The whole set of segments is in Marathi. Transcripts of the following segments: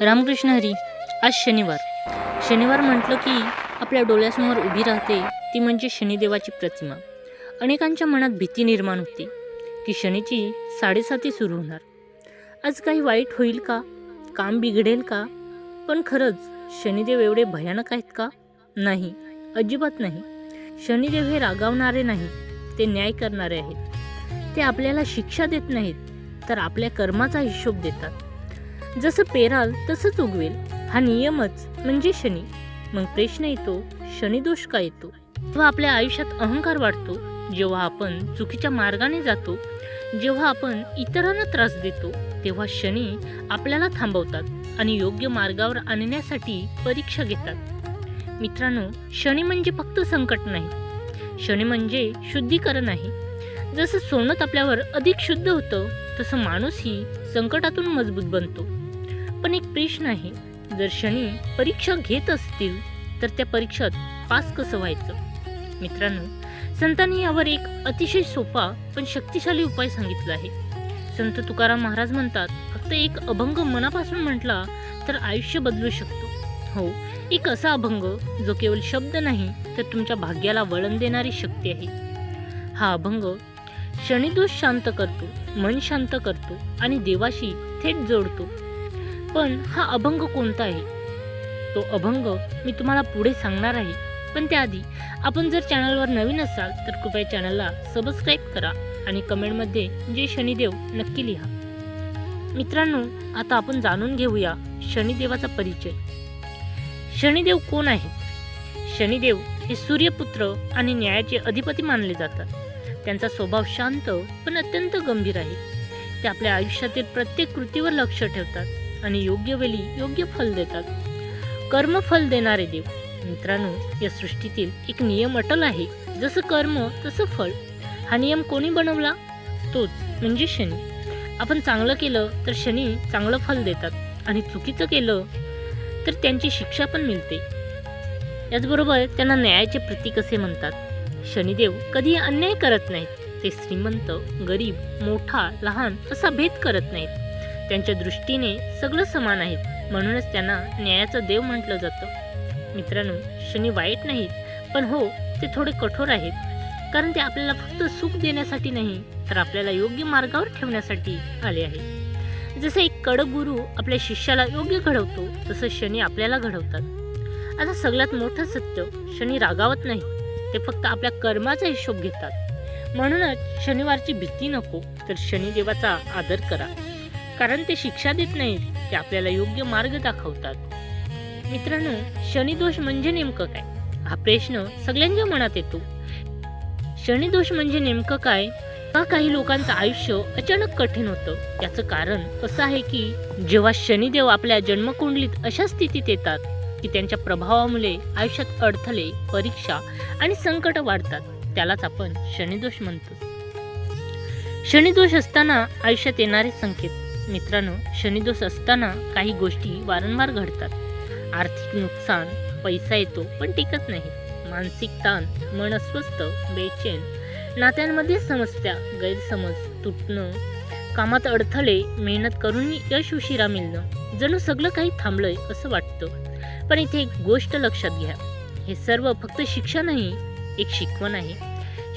रामकृष्ण हरी. आज शनिवार म्हटलं की आपल्या डोळ्यासमोर उभी राहते ती म्हणजे शनिदेवाची प्रतिमा. अनेकांच्या मनात भीती निर्माण होते की शनीची 7:30 सुरू होणार. आज काही वाईट होईल का, काम बिघडेल का? पण खरंच शनिदेव एवढे भयानक आहेत का? नाही, अजिबात नाही. शनिदेव हे रागावणारे नाही, ते न्याय करणारे आहेत. ते आपल्याला शिक्षा देत नाहीत, तर आपल्या कर्माचा हिशोब देतात. जसं पेराल तसंच उगवेल, हा नियमच म्हणजे शनी. मग प्रश्न येतो, शनिदोष का येतो? जेव्हा आपल्या आयुष्यात अहंकार वाढतो, जेव्हा आपण चुकीच्या मार्गाने जातो, जेव्हा आपण इतरांना त्रास देतो, तेव्हा शनी आपल्याला थांबवतात आणि योग्य मार्गावर आणण्यासाठी परीक्षा घेतात. मित्रांनो, शनी म्हणजे फक्त संकट नाही, शनी म्हणजे शुद्धीकरण आहे. जसं सोनं आपल्यावर अधिक शुद्ध होतं, तसं माणूसही संकटातून मजबूत बनतो. पण एक प्रश्न आहे, जर शनी परीक्षा घेत असतील तर त्या परीक्षेत पास कसं व्हायचं? मित्रांनो, संतांनी यावर एक अतिशय सोपा पण शक्तिशाली उपाय सांगितला आहे. संत तुकाराम महाराज म्हणतात, फक्त एक अभंग मनापासून म्हटला तर आयुष्य बदलू शकतो. हो, एक असा अभंग जो केवळ शब्द नाही तर तुमच्या भाग्याला वळण देणारी शक्ती आहे. हा अभंग शनिदोष शांत करतो, मन शांत करतो आणि देवाशी थेट जोडतो. पण हा अभंग कोणता आहे? तो अभंग मी तुम्हाला पुढे सांगणार आहे. पण त्याआधी आपण जर चॅनलवर नवीन असाल तर कृपया चॅनलला सबस्क्राईब करा आणि कमेंटमध्ये जय शनिदेव नक्की लिहा. मित्रांनो, आता आपण जाणून घेऊया शनिदेवाचा परिचय. शनिदेव कोण आहे? शनिदेव हे सूर्यपुत्र आणि न्यायाचे अधिपती मानले जातात. त्यांचा स्वभाव शांत पण अत्यंत गंभीर आहे. ते आपल्या आयुष्यातील प्रत्येक कृतीवर लक्ष ठेवतात आणि योग्य वेळी योग्य फल देतात. कर्मफल देणारे देव. मित्रांनो, या सृष्टीतील एक नियम अटल आहे, जसं कर्म तसं फळ. हा नियम कोणी बनवला? तोच म्हणजे शनी. आपण चांगलं केलं तर शनी चांगलं फल देतात आणि चुकीचं केलं तर त्यांची शिक्षा पण मिळते. याचबरोबर त्यांना न्यायाचे प्रतीक असे म्हणतात. शनिदेव कधी अन्याय करत नाहीत. ते श्रीमंत, गरीब, मोठा, लहान असा भेद करत नाहीत. त्यांच्या दृष्टीने सगळं समान आहेत, म्हणूनच त्यांना न्यायाचा देव म्हटलं जातं. मित्रांनो, शनी वाईट नाहीत, पण हो, ते थोडे कठोर आहेत. कारण ते आपल्याला फक्त सुख देण्यासाठी नाही, तर आपल्याला योग्य मार्गावर ठेवण्यासाठी आले आहे. जसं एक कडक गुरु आपल्या शिष्याला योग्य घडवतो, तसं शनी आपल्याला घडवतात. आता सगळ्यात मोठं सत्य, शनी रागावत नाही, ते फक्त आपल्या कर्माचा हिशोब घेतात. म्हणूनच शनिवारची भीती नको, तर शनिदेवाचा आदर करा. कारण ते शिक्षा देत नाहीत, ते आपल्याला योग्य मार्ग दाखवतात. मित्रांनो, शनिदोष म्हणजे नेमकं काय? हा प्रश्न सगळ्यांच्या मनात येतो. शनिदोष म्हणजे नेमकं काय? का काही लोकांचं आयुष्य अचानक कठीण होतं? याचं कारण असं आहे की जेव्हा शनिदेव आपल्या जन्मकुंडलीत अशा स्थितीत येतात की त्यांच्या प्रभावामुळे आयुष्यात अडथळे, परीक्षा आणि संकट वाढतात, त्यालाच आपण शनिदोष म्हणतो. शनिदोष असताना आयुष्यात येणारे संकेत. मित्रांनो, शनिदोष असताना काही गोष्टी वारंवार घडतात. आर्थिक नुकसान, पैसा येतो पण टिकत नाही, मानसिक ताण, मन अस्वस्थ, बेचैन, नात्यांमध्ये समस्या, गैरसमज, तुटणं, कामात अडथळे, मेहनत करूनही यश उशिरा मिळणं, जणू सगळं काही थांबलंय असं वाटतं. पण इथे एक गोष्ट लक्षात घ्या, हे सर्व फक्त शिक्षा नाही, एक शिकवण आहे.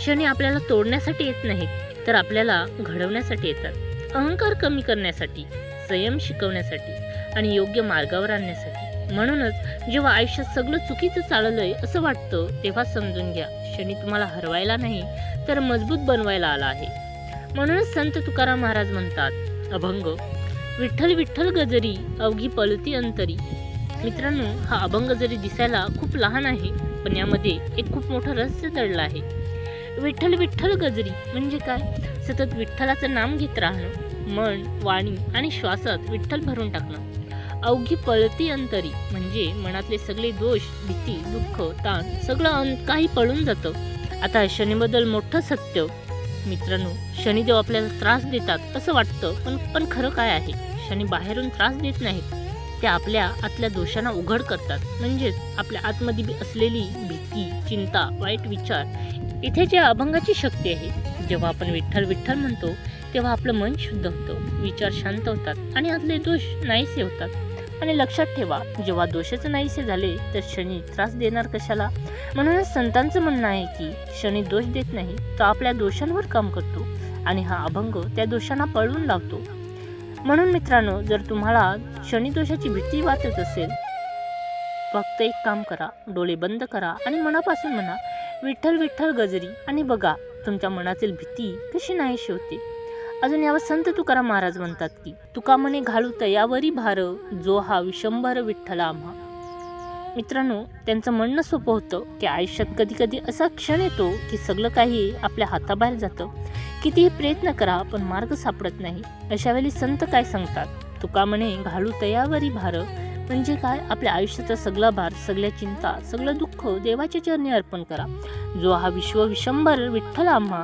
शनी आपल्याला तोडण्यासाठी येत नाहीत, तर आपल्याला घडवण्यासाठी येतात. अहंकार कमी करण्यासाठी, संयम शिकवण्यासाठी आणि योग्य मार्गावर आणण्यासाठी. म्हणूनच जेव्हा आयुष्यात सगळं चुकीचं चाललंय असं वाटतं, तेव्हा समजून घ्या, शनी तुम्हाला हरवायला नाही तर मजबूत बनवायला आला आहे. म्हणूनच संत तुकाराम महाराज म्हणतात, अभंग विठ्ठल विठ्ठल गजरी अवघी पळती अंतरी. मित्रांनो, हा अभंग जरी दिसायला खूप लहान आहे, पण यामध्ये एक खूप मोठं रहस्य दडलं आहे. विठ्ठल विठ्ठल गजरी म्हणजे काय? सतत विठ्ठलाचं नाम घेत राहणं, मन, वाणी आणि श्वासात विठ्ठल भरून टाकणं. अवघी पळती अंतरी म्हणजे मनातले सगळे दोष, भीती, दुःख, ताण सगळं काही पळून जातं. आता शनीबद्दल मोठं सत्य. मित्रांनो, शनिदेव आपल्याला त्रास देतात असं वाटतं, पण खरं काय आहे? शनी बाहेरून त्रास देत नाहीत, ते आपल्या आतल्या दोषांना उघड करतात. म्हणजेच आपल्या आतमध्ये असलेली भीती, चिंता, वाईट विचार, इथे ज्या अभंगाची शक्ती आहे. जेव्हा आपण विठ्ठल विठ्ठल म्हणतो तेव्हा आपलं मन शुद्ध होतं, विचार शांत होतात आणि आतले दोष नाहीसे होतात. आणि लक्षात ठेवा, जेव्हा दोषच नाहीसे झाले तर शनी त्रास देणार कशाला. म्हणूनच संतांचं म्हणणं आहे की शनी दोष देत नाही, तो आपल्या दोषांवर काम करतो आणि हा अभंग त्या दोषांना पळवून लावतो. म्हणून मित्रांनो, जर तुम्हाला शनी दोषाची भीती वाटत असेल, फक्त एक काम करा, डोळे बंद करा आणि मनापासून म्हणा विठ्ठल विठ्ठल गजरी आणि बघा तुमच्या मनातील भीती कशी नाहीशी होते. अजून यावर संत तुकाराम महाराज म्हणतात की तुका म्हणे घालू तयावरी भार, जो हा विशंभर विठ्ठला आम्हा. मित्रांनो, त्यांचं म्हणणं सोपं होतं की आयुष्यात कधी कधी असा क्षण येतो की सगळं काही आपल्या हाताबाहेर जातं. कितीही प्रयत्न करा पण मार्ग सापडत नाही. अशा वेळी संत काय सांगतात, तुका म्हणे घालू तयावरी भार म्हणजे काय, आपल्या आयुष्याचा सगळा भार, सगळ्या चिंता, सगळं दुःख देवाच्या चरणी अर्पण करा. जो हा विश्व विशंभर विठ्ठल आम्हा.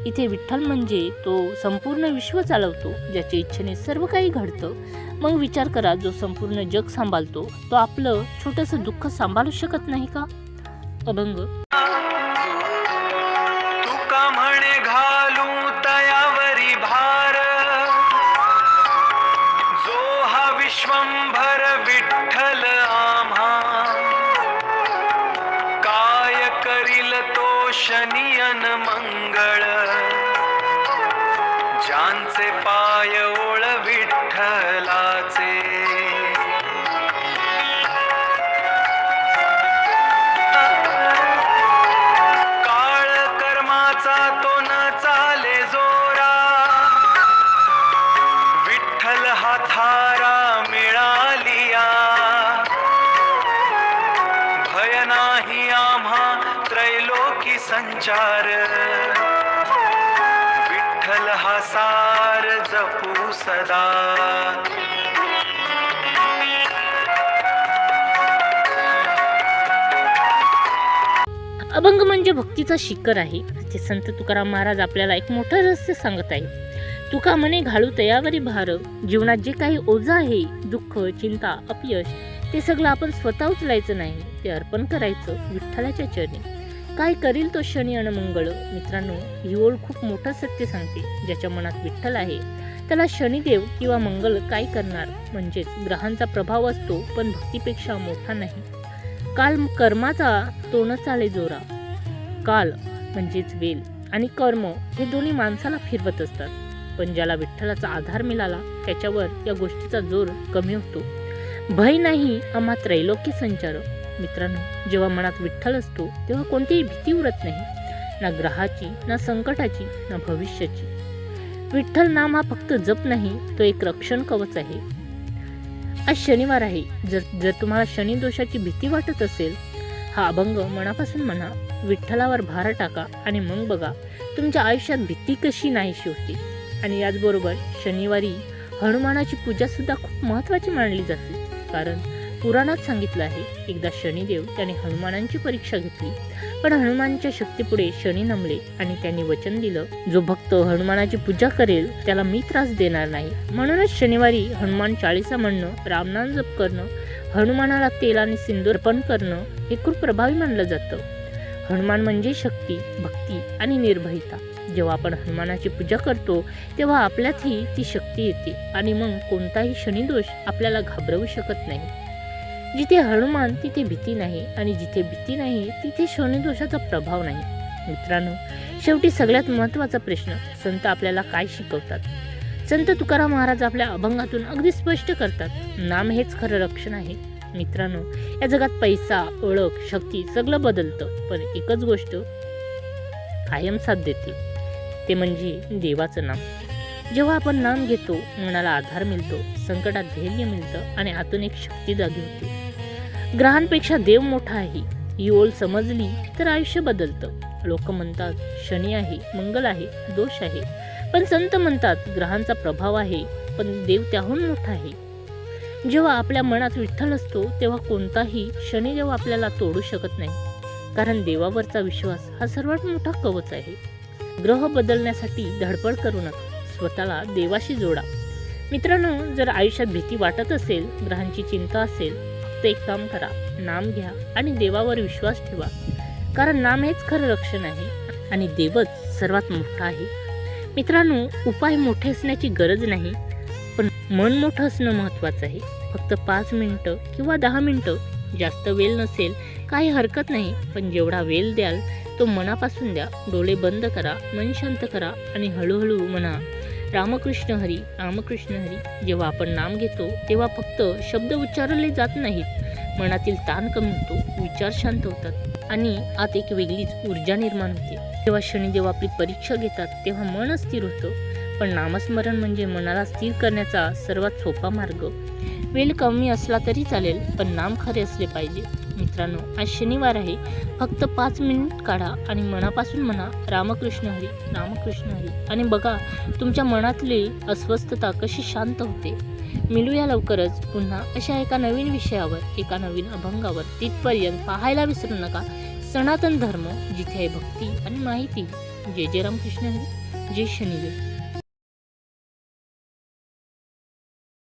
इथे विठ्ठल म्हणजे तो संपूर्ण विश्व चालवतो, ज्याच्या इच्छेने सर्व काही घडतं. मग विचार करा, जो संपूर्ण जग सांभाळतो तो आपलं छोटंसं दुःख सांभाळू शकत नाही का. अभंग. तुका म्हणे घालू तयावरी भार, जो हा विश्वंभर विठ्ठल आम्हा. काय करील तो शनी अन मंगळ, ज्यांचे पाय ओळ विठ्ठलाचे. काळ कर्माचा तो न चाले जोरा, विठ्ठल हा थारा मिळालिया. भय नाही आम्हा त्रैलोकी संचार, विठ्ठल हा सार जपू सदा. अभंग म्हणजे भक्तीचा शिखर आहे. ते संत तुकाराम महाराज आपल्याला एक मोठं रहस्य सांगत आहे. तुका म्हणे घालू तयावरी भार, जीवनात जे काही ओझं आहे, दुःख, चिंता, अपयश, ते सगळं आपण स्वतः उचलायचं नाही, ते अर्पण करायचं विठ्ठलाच्या चरणी. काय करील तो शनी अन मंगळ. मित्रांनो, ही ओळ खूप मोठं सत्य सांगते. ज्याच्या मनात विठ्ठल आहे त्याला शनिदेव किंवा मंगल काय करणार. म्हणजेच ग्रहांचा प्रभाव असतो पण भक्तीपेक्षा मोठा नाही. काल कर्माचा तो न चाले जोरा. काल म्हणजेच वेल आणि कर्म हे दोन्ही माणसाला फिरवत असतात, पण ज्याला विठ्ठलाचा आधार मिळाला त्याच्यावर या गोष्टीचा जोर कमी होतो. भय नाही आम्हा त्रैलोकी संचार. मित्रांनो, जेव्हा मनात विठ्ठल असतो तेव्हा कोणतीही भीती उरत नाही, ना ग्रहाची, ना संकटाची, ना भविष्याची. विठ्ठल नाम हा फक्त जप नाही, तो एक रक्षण कवच आहे. आज शनिवार आहे. जर तुम्हाला शनी दोषाची भीती वाटत असेल, हा अभंग मनापासून म्हणा, विठ्ठलावर भार टाका आणि मग बघा तुमच्या आयुष्यात भीती कशी नाहीशी होती. आणि याचबरोबर शनिवारी हनुमानाची पूजा सुद्धा खूप महत्त्वाची मानली जाते. कारण पुराणात सांगितलं आहे, एकदा शनिदेव त्याने हनुमानांची परीक्षा घेतली, पण हनुमानच्या शक्तीपुढे शनी नमले आणि त्यांनी वचन दिलं, जो भक्त हनुमानाची पूजा करेल त्याला मी त्रास देणार नाही. म्हणूनच शनिवारी हनुमान चाळीसा म्हणणं, रामनाम जप करणं, हनुमानाला तेल आणि सिंदूर अर्पण करणं हे खूप प्रभावी मानलं जातं. हनुमान म्हणजे शक्ती, भक्ती आणि निर्भयता. जेव्हा आपण हनुमानाची पूजा करतो तेव्हा आपल्यातही ती शक्ती येते आणि मग कोणताही शनिदोष आपल्याला घाबरवू शकत नाही. जिथे हनुमान तिथे भीती नाही आणि जिथे भीती नाही तिथे शनिदोषाचा प्रभाव नाही. मित्रांनो, शेवटी सगळ्यात महत्त्वाचा प्रश्न, संत आपल्याला काय शिकवतात. संत तुकाराम महाराज आपल्या अभंगातून अगदी स्पष्ट करतात, नाम हेच खरं रक्षण आहे. मित्रांनो, या जगात पैसा, ओळख, शक्ती सगळं बदलतं, पण एकच गोष्ट कायम साथ देते, ते म्हणजे देवाचं नाम. जेव्हा आपण नाम घेतो मनाला आधार मिळतो, संकटात धैर्य मिळतं आणि आतून एक शक्ती जागी होते. ग्रहांपेक्षा देव मोठा आहे, ही ओळ समजली तर आयुष्य बदलतं. लोक म्हणतात शनी आहे, मंगल आहे, दोष आहे, पण संत म्हणतात ग्रहांचा प्रभाव आहे पण देव त्याहून मोठा आहे. जेव्हा आपल्या मनात विठ्ठल असतो तेव्हा कोणताही शनिदेव आपल्याला तोडू शकत नाही, कारण देवावरचा विश्वास हा सर्वात मोठा कवच आहे. ग्रह बदलण्यासाठी धडपड करू नका, स्वतःला देवाशी जोडा. मित्रांनो, जर आयुष्यात भीती वाटत असेल, ग्रहांची चिंता असेल, फक्त एक काम करा, नाम घ्या आणि देवावर विश्वास ठेवा. कारण नाम हेच खरं रक्षण आहे आणि देवच सर्वात मोठा आहे. मित्रांनो, उपाय मोठे असण्याची गरज नाही, पण मन मोठं असणं महत्त्वाचं आहे. फक्त 5 मिनिटं किंवा 10 मिनिटं, जास्त वेळ नसेल काही हरकत नाही, पण जेवढा वेळ द्याल तो मनापासून द्या. डोळे बंद करा, मन शांत करा आणि हळूहळू म्हणा रामकृष्ण हरी, रामकृष्ण हरी. जेव्हा आपण नाम घेतो तेव्हा फक्त शब्द उच्चारले जात नाहीत, मनातील ताण कमी होतो, विचार शांत होतात आणि आत एक वेगळीच ऊर्जा निर्माण होते. जेव्हा शनिदेव आपली परीक्षा घेतात तेव्हा मन अस्थिर होतं, पण नामस्मरण म्हणजे मनाला स्थिर करण्याचा सर्वात सोपा मार्ग. वेळ कमी असला तरी चालेल, पण नाम खरे असले पाहिजे. मित्रांनो, आज शनिवार आहे. फक्त 5 मिनिट काढा आणि मनापासून म्हणा रामकृष्ण हरी, रामकृष्ण हरी आणि बघा तुमच्या मनातली अस्वस्थता कशी शांत होते. मिळूया लवकरच पुन्हा अशा एका नवीन विषयावर, एका नवीन अभंगावर. तिथपर्यंत पाहायला विसरू नका सनातन धर्म, जिथे आहे भक्ती आणि माहिती. जय जय रामकृष्ण हरी, जय शनिदेव.